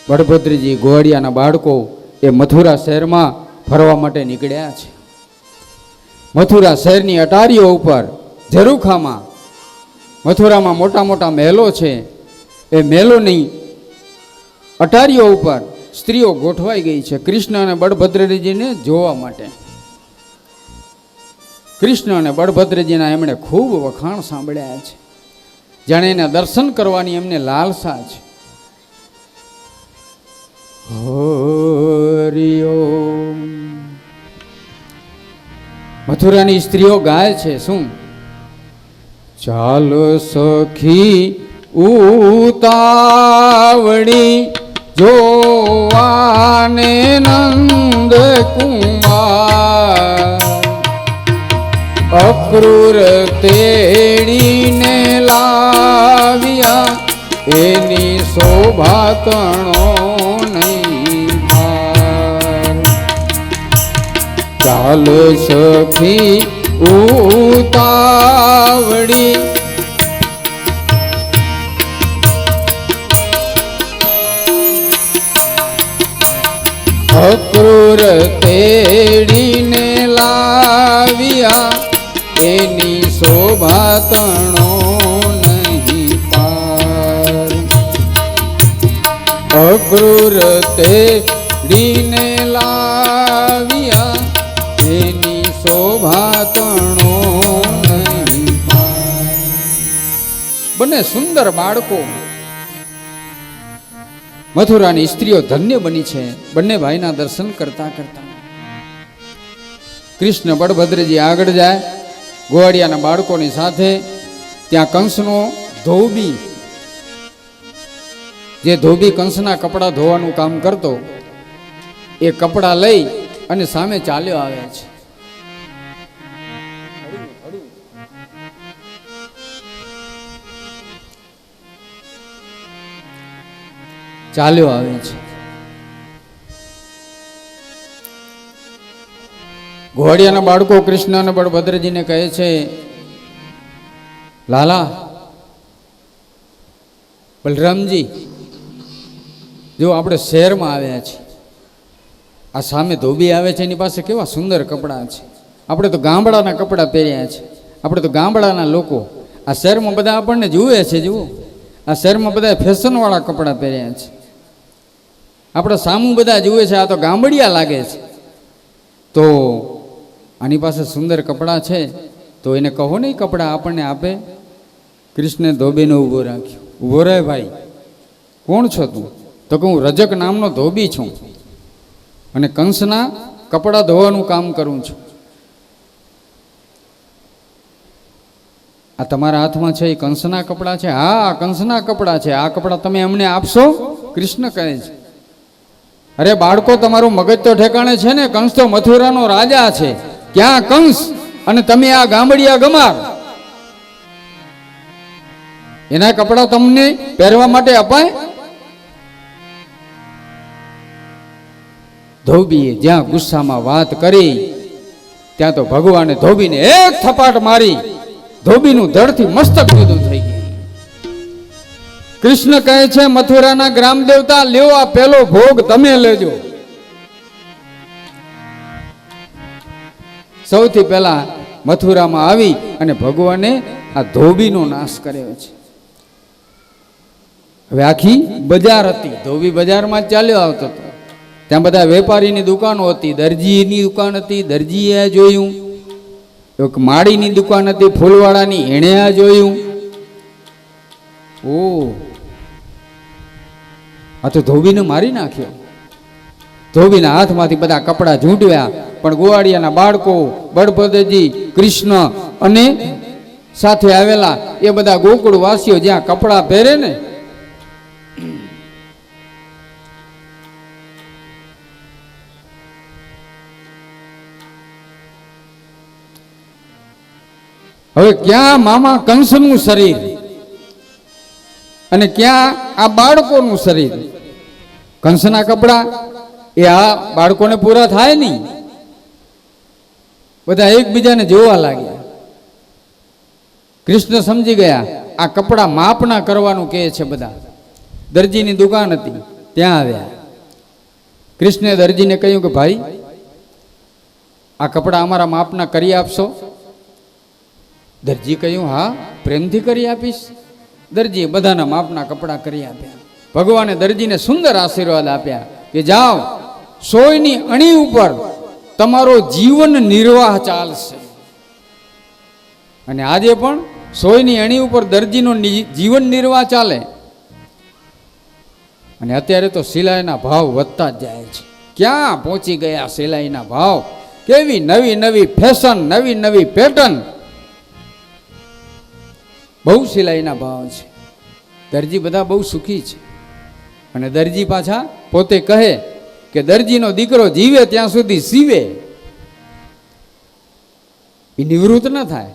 બળભદ્રજી ગોવાળિયાના બાળકો એ મથુરા શહેરમાં ફરવા માટે નીકળ્યા છે. મથુરા શહેરની અટારીઓ ઉપર ઝરૂખામાં મથુરામાં મોટા મોટા મહેલો છે. એ મહેલોની અટારીઓ ઉપર સ્ત્રીઓ ગોઠવાઈ ગઈ છે કૃષ્ણ અને બળભદ્રજીને જોવા માટે. કૃષ્ણ અને બળભદ્રજીના એમણે ખૂબ વખાણ સાંભળ્યા છે, જાણે એના દર્શન કરવાની એમને લાલસા છે. હરિ ઓમ. મથુરાની સ્ત્રીઓ ગાય છે શું? ચાલો સખી ઉતાવળી જોવાને નંદ કુમાર, અક્રૂર તેડીને લાવ્યા એની શોભા તણો નહીં પાર. ચાલ સખી ઉતાવળી અક્રૂર તેડીને લાવ્યા એની શોભા તણો નહીં પાર. અક્રૂર તેડીને લાવ્યા એની શોભા તણો નહીં પાર. બંને સુંદર બાળકો મથુરાની સ્ત્રીઓ ધન્ય બની છે. બંને ભાઈના દર્શન કરતા કરતા કૃષ્ણ બળભદ્રજી આગળ જાય ગોવાળિયાના બાળકોની સાથે. ત્યાં કંસનો ધોબી, જે ધોબી કંસના કપડાં ધોવાનું કામ કરતો, એ કપડાં લઈ અને સામે ચાલ્યો આવે છે. ચાલ્યો આવે છે. ઘોડિયાના બાળકો કૃષ્ણ અને બળભદ્રજીને કહે છે, લાલા બલરામજી, જો આપણે શહેરમાં આવ્યા છીએ, આ સામે ધોબી આવે છે એની પાસે કેવા સુંદર કપડાં છે. આપણે તો ગામડાના કપડાં પહેર્યા છે, આપણે તો ગામડાના લોકો. આ શહેરમાં બધા આપણને જુએ છે. જુઓ, આ શહેરમાં બધા ફેશનવાળા કપડાં પહેર્યા છે. આપણે સામું બધા જુએ છે, આ તો ગામડિયા લાગે છે. તો આની પાસે સુંદર કપડાં છે, તો એને કહો નહીં કપડાં આપણને આપે. કૃષ્ણે ધોબીને ઊભો રાખ્યો. ઊભો રહે ભાઈ, કોણ છો તું? તો કે હું રજક નામનો ધોબી છું અને કંસના કપડાં ધોવાનું કામ કરું છું. આ તમારા હાથમાં છે એ કંસના કપડાં છે? હા, આ કંસના કપડાં છે. આ કપડાં તમે અમને આપશો? કૃષ્ણ કહે છે, અરે બાળકો, તમારું મગજ તો ઠેકાણે છે ને? કંસ તો મથુરાનો રાજા છે. ક્યાં કંસ અને તમે આ ગામડિયા ગમાર? એના કપડાં તમને પહેરવા માટે અપાય? ધોબીએ જ્યાં ગુસ્સામાં વાત કરી ત્યાં તો ભગવાને ધોબીને એક થપાટ મારી ધોબીનું ધડથી મસ્તક જુદું થઈ ગયું. કૃષ્ણ કહે છે, મથુરાના ગ્રામ દેવતા, લ્યો આ પેલો ભોગ તમે લેજો. સૌથી પહેલા મથુરામાં આવી અને ભગવાને આ ધોબીનો નાશ કર્યો છે. હવે આખી બજાર હતી, ધોબી બજારમાં ચાલ્યો આવતો હતો. ત્યાં બધા વેપારીની દુકાનો હતી, દરજીની દુકાન હતી, દરજીએ જોયું. એક માળીની દુકાન હતી ફૂલવાળાની, એણે આ જોયું. ઓ, આ તો ધોબીને મારી નાખ્યો. ધોબીના હાથમાંથી બધા કપડાં ઝૂંટવ્યા. પણ ગોવાળિયાના બાળકો, બળભદ્રજી, કૃષ્ણ અને સાથે આવેલા એ બધા ગોકુળ વાસીઓ જ્યાં કપડાં પહેરે ને, હવે ક્યાં મામા કંસનું શરીર અને ક્યાં આ બાળકોનું શરીર? કંસના કપડા એ આ બાળકોને પૂરા થાય નહીં. બધા એકબીજાને જોવા લાગ્યા. કૃષ્ણ સમજી ગયા આ કપડા માપના કરવાનું કહે છે. બધા દરજીની દુકાન હતી, ત્યાં આવ્યા. કૃષ્ણે દરજીને કહ્યું કે ભાઈ, આ કપડાં અમારા માપના કરી આપશો? દરજી કહ્યું હા, પ્રેમથી કરી આપીશ. દરજીએ બધાના માપના કપડાં કરી આપ્યા. ભગવાને દરજીને સુંદર આશીર્વાદ આપ્યા કે જાઓ, સોયની અણી ઉપર તમારો જીવન નિર્વાહ ચાલશે. અને આજે પણ સોયની અણી ઉપર દરજીનો જીવન નિર્વાહ ચાલે. અને અત્યારે તો સિલાઈના ભાવ વધતા જ જાય છે. ક્યાં પહોંચી ગયા સિલાઈના ભાવ! કેવી નવી નવી ફેશન, નવી નવી પેટર્ન, બહુ સિલાઈના ભાવ છે. દરજી બધા બહુ સુખી છે. અને દરજી પાછા પોતે કહે કે દરજીનો દીકરો જીવે ત્યાં સુધી સીવે, એ નિવૃત્ત ન થાય.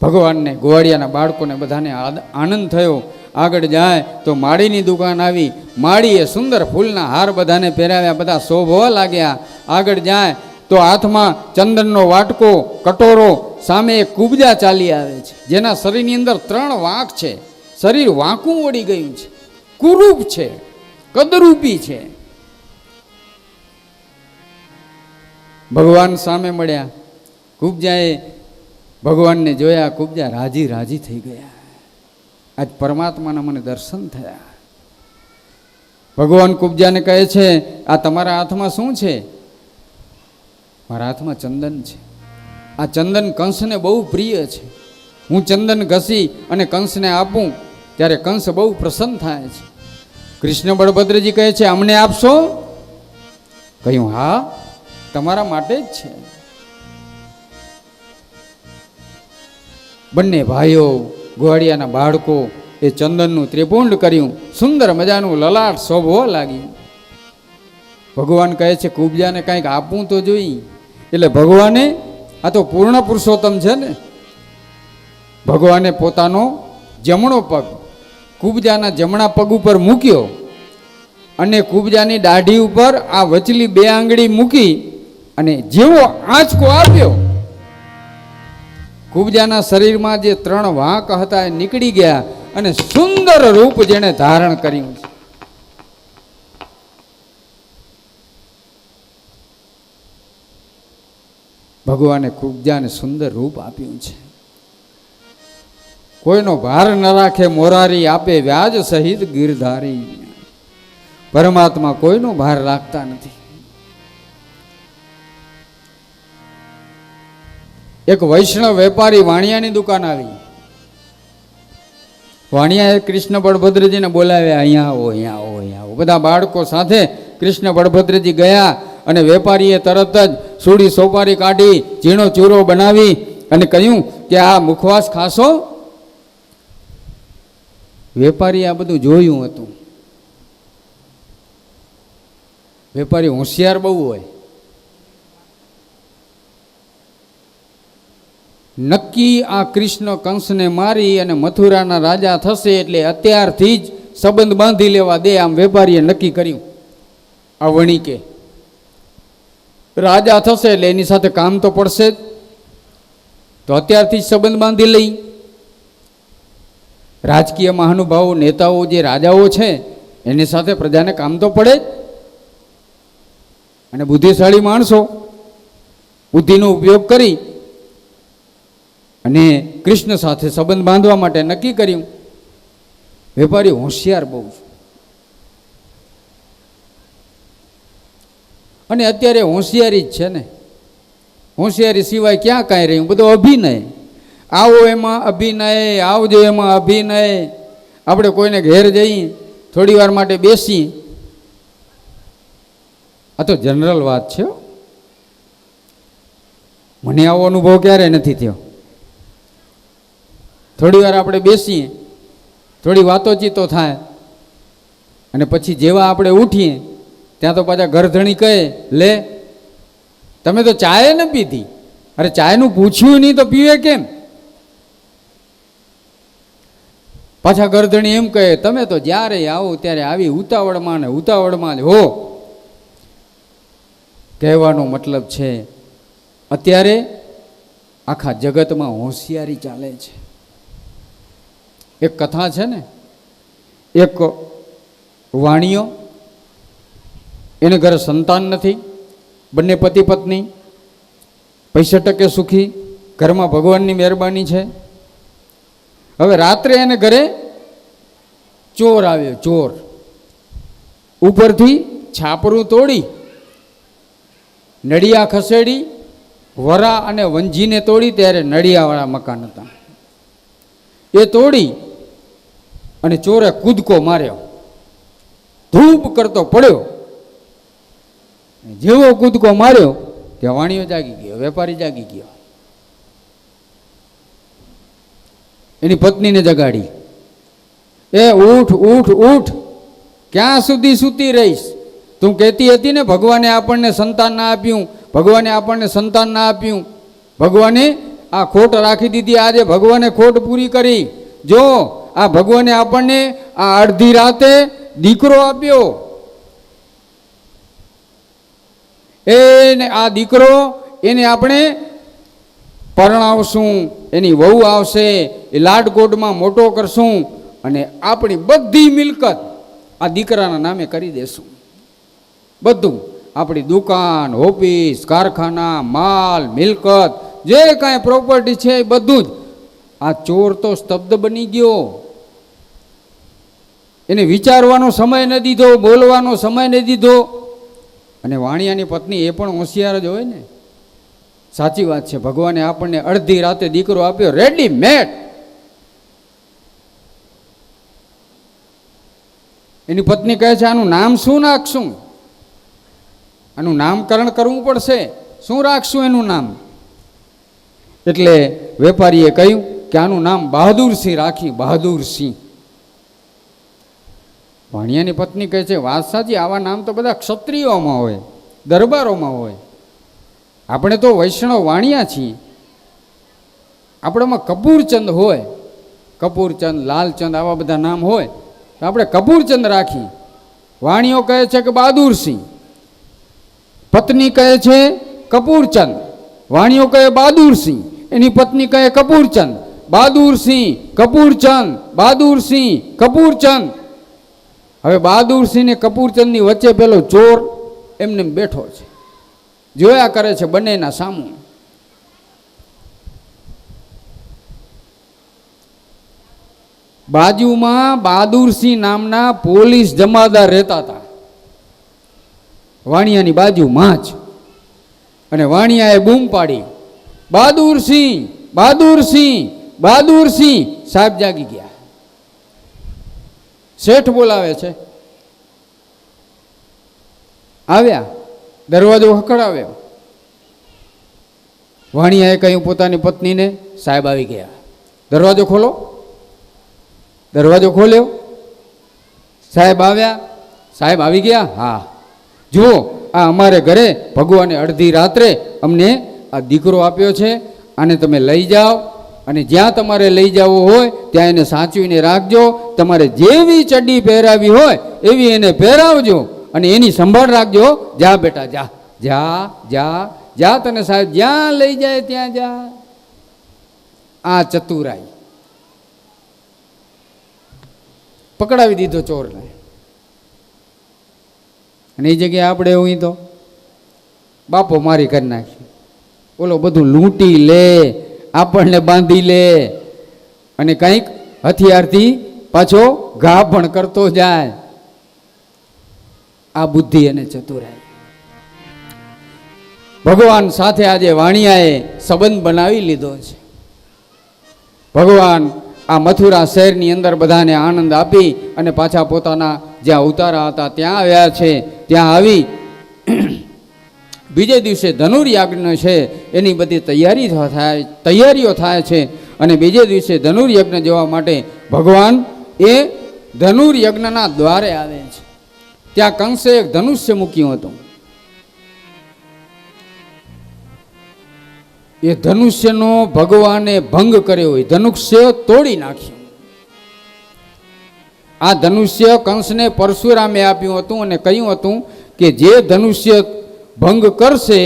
ભગવાનને, ગોવાળિયાના બાળકોને બધાને આનંદ થયો. આગળ જાય તો માળીની દુકાન આવી. માળીએ સુંદર ફૂલના હાર બધાને પહેરાવ્યા, બધા શોભવા લાગ્યા. આગળ જાય તો હાથમાં ચંદનનો વાટકો, કટોરો, સામે એક કુબજા ચાલી આવે છે, જેના શરીરની અંદર 3 વાંક છે. શરીર વાંકું ઓળી ગયું છે, કુરૂપ છે, કદરૂપી છે. ભગવાન સામે મળ્યા. કુબજાએ ભગવાનને જોયા. કુબજા રાજી રાજી થઈ ગયા. આજ પરમાત્માના મને દર્શન થયા. ભગવાન કુબજાને કહે છે, આ તમારા હાથમાં શું છે? મારા હાથમાં ચંદન છે. આ ચંદન કંસને બહુ પ્રિય છે. હું ચંદન ઘસી અને કંસને આપું ત્યારે કંસ બહુ પ્રસન્ન થાય છે. કૃષ્ણ બળભદ્રજી કહે છે, અમને આપશો? કહ્યું હા, તમારા માટે જ છે. બંને ભાઈઓ, ગોવાળિયાના બાળકો એ ચંદનનું ત્રિપુંડ કર્યું. સુંદર મજાનું લલાટ શોભવા લાગ્યું. ભગવાન કહે છે, કુબજાને કંઈક આપવું તો જોઈ. એટલે ભગવાને, આ તો પૂર્ણ પુરુષોત્તમ છે ને, ભગવાને પોતાનો જમણો પગ કુબજાના જમણા પગ ઉપર મૂક્યો અને કુબજાની દાઢી ઉપર આ વચલી 2 આંગળી મૂકી અને જેવો આંચકો આપ્યો, કુબજાના શરીરમાં જે 3 વાંક હતા એ નીકળી ગયા અને સુંદર રૂપ જેણે ધારણ કર્યું છે. ભગવાને કુબજાને સુંદર રૂપ આપ્યું છે. કોઈનો ભાર ન રાખે મોરારી, આપે વ્યાજ સહિત ગીરધારી. પરમાત્મા કોઈનો ભાર રાખતા નથી. એક વૈષ્ણવ વેપારી વાણિયાની દુકાન આવી. વાણિયાએ કૃષ્ણ બળભદ્રજીને બોલાવ્યા, અહીંયા આવો, અહીંયા આવો, અહીંયા આવો. બધા બાળકો સાથે કૃષ્ણ બળભદ્રજી ગયા અને વેપારીએ તરત જ સુડી સોપારી કાઢી, ઝીણો ચૂરો બનાવી અને કહ્યું કે આ મુખવાસ ખાશો? વેપારીએ આ બધું જોયું હતું. વેપારી હોશિયાર બહુ હોય. નક્કી આ કૃષ્ણ કંસને મારી અને મથુરાના રાજા થશે એટલે અત્યારથી જ સંબંધ બાંધી લેવા દે, આમ વેપારીએ નક્કી કર્યું. આ વણિકે રાજા થશે એટલે એની સાથે કામ તો પડશે જ, તો અત્યારથી જ સંબંધ બાંધી લઈ. રાજકીય મહાનુભાવો, નેતાઓ, જે રાજાઓ છે એની સાથે પ્રજાને કામ તો પડે જ. અને બુદ્ધિશાળી માણસો બુદ્ધિનો ઉપયોગ કરી અને કૃષ્ણ સાથે સંબંધ બાંધવા માટે નક્કી કર્યું. વેપારી હોશિયાર બહુ છે. અને અત્યારે હોશિયારી જ છે ને, હોશિયારી સિવાય ક્યાં કાંઈ રહ્યું, બધો અભિનય. આવો એમાં અભિનય, આવજો એમાં અભિનય. આપણે કોઈને ઘેર જઈએ, થોડી વાર માટે બેસી, આ તો જનરલ વાત છે. મને આવો અનુભવ ક્યારે નથી થયો. થોડી વાર આપણે બેસીએ, થોડી વાતોચીતો થાય અને પછી જેવા આપણે ઉઠીએ ત્યાં તો પાછા ઘરધણી કહે, લે તમે તો ચાય ન પીધી. અરે ચાયનું પૂછ્યું નહીં તો પીવે કેમ? પાછા ઘરધણી એમ કહે, તમે તો જ્યારે આવો ત્યારે આવી ઉતાવળમાં ને ઉતાવળમાં જ હો. કહેવાનો મતલબ છે અત્યારે આખા જગતમાં હોશિયારી ચાલે છે. એક કથા છે ને, એક વાણિયો, એને ઘરે સંતાન નથી, બંને પતિ પત્ની 65% સુખી, ઘરમાં ભગવાનની મહેરબાની છે. હવે રાત્રે એને ઘરે ચોર આવ્યો, ચોર ઉપરથી છાપરું તોડી, નડિયા ખસેડી, વરા અને વંજીને તોડી. ત્યારે નડિયાવાળા મકાન હતા, એ તોડી અને ચોરે કૂદકો માર્યો, ધૂપ કરતો પડ્યો. જેવો કૂદકો માર્યો ત્યાં વાણિયો જાગી ગયો, વેપારી જાગી ગયો. એની પત્નીને જગાડી, એ ઉઠ ઉઠ ઉઠ, ક્યાં સુધી સૂતી રહીશ? તું કહેતી હતી ને ભગવાને આપણને સંતાન ના આપ્યું, ભગવાને આપણને સંતાન ના આપ્યું, ભગવાને આ ખોટ રાખી દીધી. આજે ભગવાને ખોટ પૂરી કરી. જો આ ભગવાને આપણને આ અડધી રાતે દીકરો આપ્યો, એને આ દીકરો એને આપણે પરણાવશું, એની વહુ આવશે, એ લાડકોટમાં મોટો કરશું અને આપણી બધી મિલકત આ દીકરાના નામે કરી દેશું. બધું, આપણી દુકાન, ઓફિસ, કારખાના, માલ, મિલકત, જે કાંઈ પ્રોપર્ટી છે એ બધું જ. આ ચોર તો સ્તબ્ધ બની ગયો. એને વિચારવાનો સમય ન દીધો, બોલવાનો સમય ન દીધો. અને વાણિયાની પત્ની એ પણ હોશિયાર જ હોય ને. સાચી વાત છે, ભગવાને આપણને અડધી રાતે દીકરો આપ્યો, રેડીમેડ. એની પત્ની કહે છે, આનું નામ શું નાખશું? આનું નામકરણ કરવું પડશે, શું રાખશું એનું નામ? એટલે વેપારીએ કહ્યું કે આનું નામ બહાદુરસિંહ રાખી, બહાદુરસિંહ. વાણિયાની પત્ની કહે છે, વાત સાચી, આવા નામ તો બધા ક્ષત્રિયોમાં હોય, દરબારોમાં હોય. આપણે તો વૈષ્ણવ વાણિયા છીએ, આપણામાં કપૂરચંદ હોય, કપૂરચંદ, લાલચંદ, આવા બધા નામ હોય તો આપણે કપૂરચંદ રાખી. વાણિયો કહે છે કે બહાદુરસિંહ, પત્ની કહે છે કપૂરચંદ, વાણિયો કહે બહાદુરસિંહ, એની પત્ની કહે કપૂરચંદ. બહાદુરસિંહ, કપૂરચંદ, બહાદુરસિંહ, કપૂરચંદ. હવે બહાદુરસિંહ ને કપૂરચંદની વચ્ચે પેલો ચોર એમને બેઠો છે, જોયા કરે છે બંનેના સામું. બાજુમાં બહાદુરસિંહ નામના પોલીસ જમાદાર રહેતા હતા, વાણિયાની બાજુમાં જ. અને વાણિયાએ બૂમ પાડી, બહાદુરસિંહ, બહાદુરસિંહ, બહાદુરસિંહ. સાહેબ જાગી ગયા. શેઠ બોલાવે છે. આવ્યા, દરવાજો ખખડાવ્યો. વાણિયાએ કહ્યું પોતાની પત્નીને, સાહેબ આવી ગયા, દરવાજો ખોલો. દરવાજો ખોલ્યો, સાહેબ આવ્યા. સાહેબ આવી ગયા? હા. જુઓ, આ અમારે ઘરે ભગવાને અડધી રાત્રે અમને આ દીકરો આપ્યો છે, આને તમે લઈ જાઓ અને જ્યાં તમારે લઈ જવો હોય ત્યાં એને સાચવીને રાખજો. તમારે જેવી ચડ્ડી પહેરાવી હોય એવી એને પહેરાવજો અને એની સંભાળ રાખજો. જા બેટા, જા જા જા જા, તને સાહેબ જ્યાં લઈ જાય ત્યાં જા. આ ચતુરાઈ. પકડાવી દીધો ચોરને. અને એ જગ્યાએ આપણે એવું તો બાપો મારી કરી નાખી, ઓલો બધું લૂંટી લે, આપણને બાંધી લે અને કંઈક હથિયારથી પાછો ઘા પણ કરતો જાય. આ બુદ્ધિ અને ચતુરાઈ. ભગવાન સાથે આજે વાણિયાએ સંબંધ બનાવી લીધો છે. ભગવાન આ મથુરા શહેરની અંદર બધાને આનંદ આપી અને પાછા પોતાના જ્યાં ઉતારા હતા ત્યાં આવ્યા છે. ત્યાં આવી બીજે દિવસે ધનુર્યજ્ઞ છે એની બધી તૈયારીઓ થાય છે. અને બીજે દિવસે ધનુર્યજ્ઞ જવા માટે ભગવાન એ ધનુર્યજ્ઞના દ્વારે આવે છે. ત્યાં કંસે એક ધનુષ્ય મૂક્યું હતું. એ ધનુષ્યનો ભગવાને ભંગ કર્યો હોય, ધનુષ્ય તોડી નાખ્યું. આ ધનુષ્ય કંસને પરશુરામે આપ્યું હતું અને કહ્યું હતું કે જે ધનુષ્ય ભંગ કરશે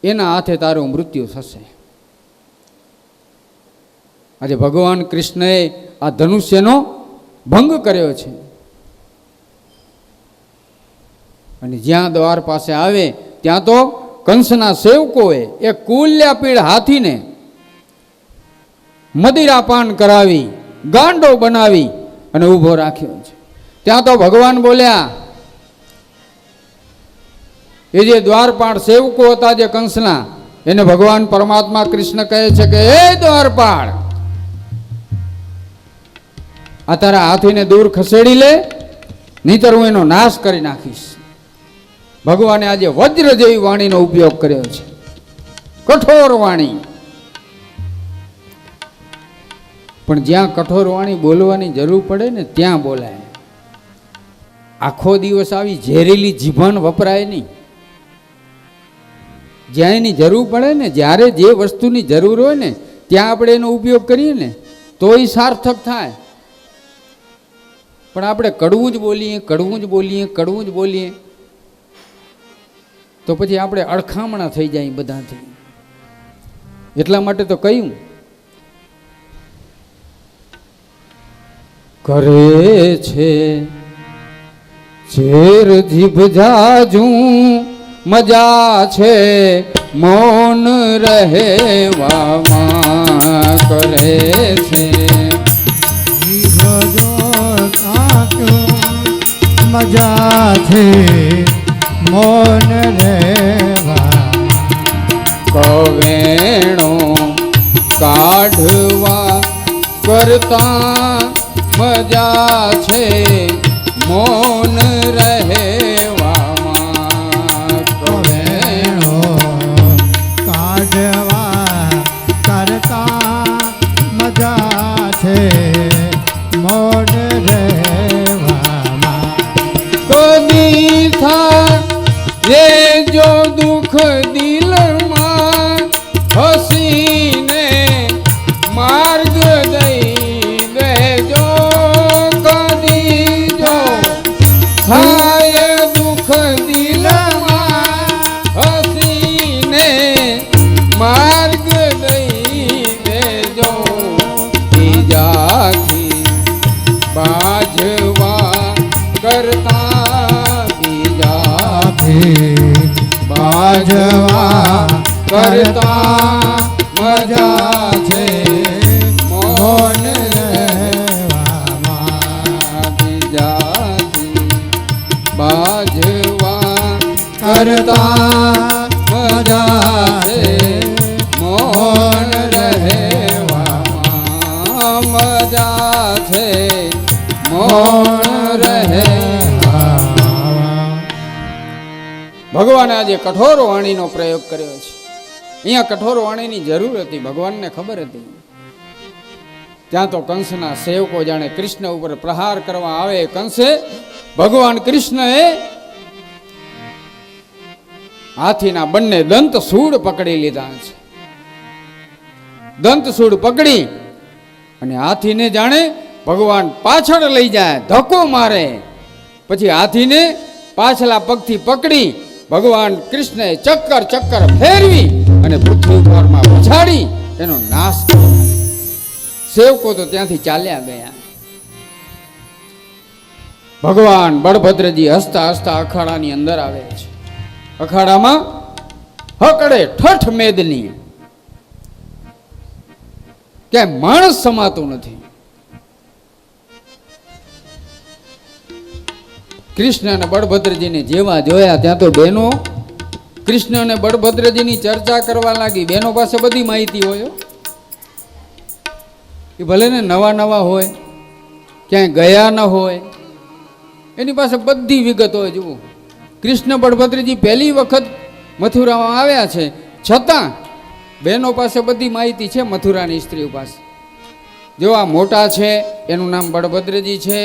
એના હાથે તારું મૃત્યુ થશે. આજે ભગવાન કૃષ્ણએ આ ધનુષ્યનો ભંગ કર્યો છે. અને જ્યાં દ્વાર પાસે આવે ત્યાં તો કંસના સેવકોએ એ કુલ્યાપીળ હાથીને મદિરાપાન કરાવી ગાંડો બનાવી અને ઊભો રાખ્યો છે. ત્યાં તો ભગવાન બોલ્યા, એ જે દ્વારપાળ સેવકો હતા જે કંસના, એને ભગવાન પરમાત્મા કૃષ્ણ કહે છે કે હે દ્વારપાળ, આ તારા હાથીને દૂર ખસેડી લે, નહીતર હું એનો નાશ કરી નાખીશ. ભગવાને આજે વજ્ર જેવી વાણીનો ઉપયોગ કર્યો છે, કઠોર વાણી. પણ જ્યાં કઠોર વાણી બોલવાની જરૂર પડે ને ત્યાં બોલાય. આખો દિવસ આવી ઝેરીલી જીભણ વપરાય નહીં. જ્યાં એની જરૂર પડે ને, જ્યારે જે વસ્તુની જરૂર હોય ને ત્યાં આપણે એનો ઉપયોગ કરીએ ને તો એ સાર્થક થાય. પણ આપણે કડવું જ બોલીએ, કડવું જ બોલીએ, કડવું જ બોલીએ તો પછી આપણે અડખામણા થઈ જાય બધાથી. એટલા માટે તો કહ્યું, કરે છે ઝેર જીભ જાજું, મજા છે મૌન રહેવામાં. કરે છે મજા છે મૌન રહેવા. કવેણો કાઢવા કરતા મજા છે મૌન રહેવામાં. કવેણો કાઢવા કરતા મજા છે મૌન રહેવામાં. કદી થાય જો દુઃખ દિલમાં, હસીને માર્ગ દઈ દેજો. કદી જો થાય દુઃખ દિલમાં, હસીને માર્ગ દઈ દેજો. બીજાથી બાજવા કરતા, બીજાથી બાજવા કરતા મજા છે મૌન રહેવામાં. બીજાથી બાજવા કરતા મજા છે મૌન રહેવામાં. મજા છે મૌન રહેવામાં. ભગવાને આજે કઠોર વાણીનો પ્રયોગ કર્યો છે. અહીંયા કઠોર વાણીની જરૂર હતી, ભગવાનને ખબર હતી. ત્યાં તો કંસના સેવકો જાણે કૃષ્ણ ઉપર પ્રહાર કરવા આવે. કંસે ભગવાન કૃષ્ણએ હાથીના બંને દંત સૂળ પકડી લીધા છે. દંત સૂળ પકડી અને હાથીને જાણે ભગવાન પાછળ લઈ જાય, ધક્કો મારે. પછી હાથીને પાછલા પગથી પકડી ભગવાન કૃષ્ણએ ચક્કર ચક્કર ફેરવી અને પૃથ્વી ઉપરમાં પછાડી એનો નાશ કર્યો. સેવકો તો ત્યાંથી ચાલ્યા ગયા. ભગવાન બળભદ્રજી હસતા હસતા અખાડાની અંદર આવે છે. અખાડામાં હકડે ઠઠ મેદની, ક્યાંય માણસ સમાતું નથી. કૃષ્ણ અને બળભદ્રજીને જેવા જોયા ત્યાં તો બહેનો કૃષ્ણ અને બળભદ્રજીની ચર્ચા કરવા લાગી. બહેનો પાસે બધી માહિતી હોય, એ ભલે ને નવા નવા હોય, ક્યાંય ગયા ન હોય, એની પાસે બધી વિગત હોય. જુઓ, કૃષ્ણ બળભદ્રજી પહેલી વખત મથુરામાં આવ્યા છે, છતાં બહેનો પાસે બધી માહિતી છે મથુરાની સ્ત્રીઓ પાસે. જો આ મોટા છે એનું નામ બળભદ્રજી છે,